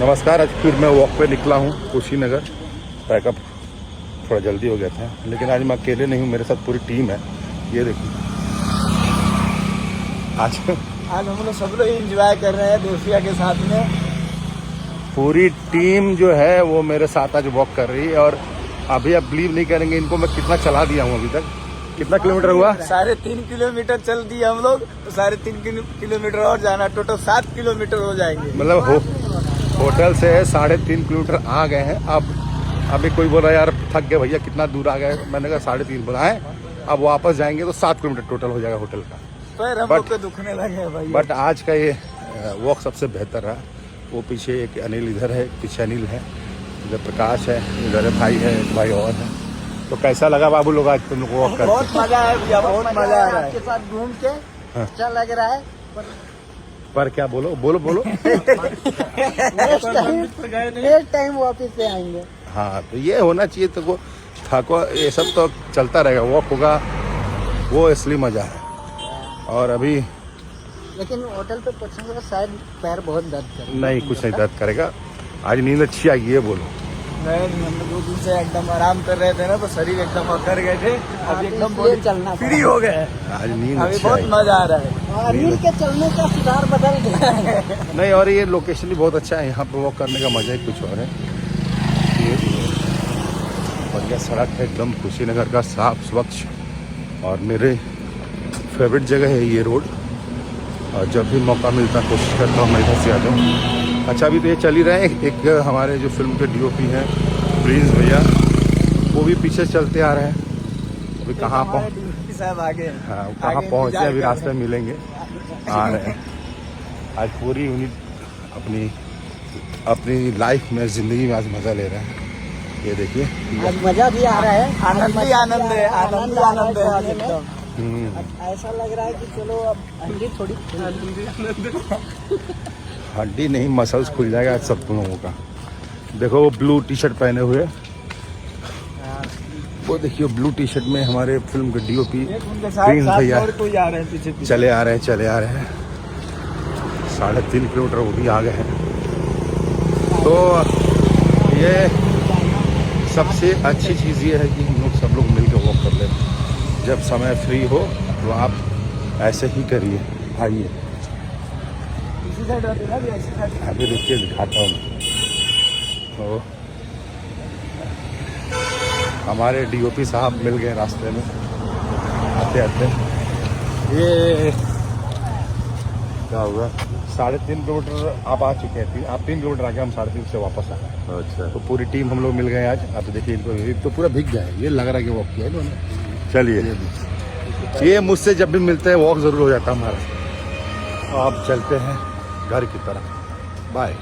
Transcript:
नमस्कार। आज फिर मैं वॉक पे निकला हूँ कुशीनगर। पैकअप थोड़ा जल्दी हो गया था, लेकिन आज मैं अकेले नहीं हूँ, मेरे साथ पूरी टीम है। ये देखिए, आज हम लोग सब लोग एंजॉय कर रहे हैं दोस्तिया के साथ में। पूरी टीम जो है वो मेरे साथ आज वॉक कर रही है। और अभी आप बिलीव नहीं करेंगे, इनको मैं कितना चला दिया हूँ अभी तक। कितना किलोमीटर हुआ? 3.5 किलोमीटर चल दिए हम लोग, तो 3.5 किलोमीटर और जाना, टोटल 7 किलोमीटर हो जाएंगे। मतलब होटल से 3.5 किलोमीटर आ गए हैं। अब अभी कोई बोला यार थक गए भैया, कितना दूर आ गए? मैंने कहा 3.5 बोला है। अब वापस जाएंगे तो 7 किलोमीटर टोटल हो जाएगा होटल का। पैर हम लोग को दुखने लगे भाई। बट आज का ये वॉक सबसे बेहतर रहा। वो पीछे एक अनिल इधर है, पीछे अनिल है, इधर प्रकाश है, इधर भाई है, एक भाई और है। तो कैसा लगा बाबू लोग आज तुम लोग वॉक करके? बहुत मजा है भैया, बहुत मजा आ रहा है आपके साथ घूम के। अच्छा लग रहा है पर क्या बोलो बोलो बोलो। नेक्स्ट टाइम वापस से आएंगे। हाँ, तो ये होना चाहिए। तो वो थको, ये सब तो चलता रहेगा, वॉक होगा, वो असली मजा है। और अभी लेकिन होटल पे पहुंचेंगे तो शायद पैर बहुत दर्द करे। नहीं, कुछ नहीं दर्द करेगा। आज नींद अच्छी आएगी, ये बोलो। नहीं, हम लोग 2 दिन से एकदम आराम कर रहे थे ना, तो शरीर एकदम अकर गए थे। अब एकदम चलना फ्री हो गए। आज नींद अभी अच्छी बहुत आएगी। मजा आ रहा है। अनिल के चलने का सुधार बदल गया है। नहीं, और ये लोकेशन भी बहुत अच्छा है। यहाँ पे वॉक करने का मजा ही कुछ और है। ये बढ़िया सड़क है एकदम, कुशीनगर का साफ स्वच्छ। और मेरे फेवरेट जगह है ये रोड। और जब भी मौका मिलता है कोशिश करता हूँ मैं इधर से आ जाऊँ। अच्छा, अभी तो ये चल ही रहे हैं। एक हमारे जो फिल्म के डीओपी हैं प्रिंस भैया, वो भी पीछे चलते आ रहे हैं। अभी कहाँ साहब आगे? हाँ, कहाँ पहुँचे अभी, रास्ते में मिलेंगे। आ रहे हैं। आज पूरी यूनिट अपनी लाइफ में, ज़िंदगी में आज मज़ा ले रहे हैं। ये देखिए, आज मजा भी आ रहा है, आनंद ही आनंद है, आनंद ही आनंद है आज एकदम। ऐसा लग रहा है कि चलो अब हड्डी थोड़ी हड्डी नहीं, मसल्स खुल जाएगा आज सब तुम लोगों का। देखो वो ब्लू टी शर्ट पहने हुए, वो देखिए ब्लू टी शर्ट में हमारे फिल्म के डीओपी प्रिंस भैया चले आ रहे हैं। 3.5 किलोमीटर वो भी आ गए हैं। तो ये सबसे अच्छी चीज़ ये है कि हम लोग सब लोग मिलकर वॉक कर लेते हैं। जब समय फ्री हो तो आप ऐसे ही करिए, आइए। अभी देखिए दिखाता हूँ। तो हमारे डीओपी साहब मिल गए रास्ते में आते आते। ये क्या होगा, 3.5 किलोमीटर आप आ चुके हैं। आप 3 किलोमीटर आके हम 3.5 से वापस आए। अच्छा, तो पूरी टीम हम लोग मिल गए आज। आप देखिए, इनको तो पूरा भीग गया है। ये लग रहा है कि वॉक किया है। चलिए, ये मुझसे जब भी मिलते हैं वॉक ज़रूर हो जाता है हमारा। अब चलते हैं घर की तरफ। बाय।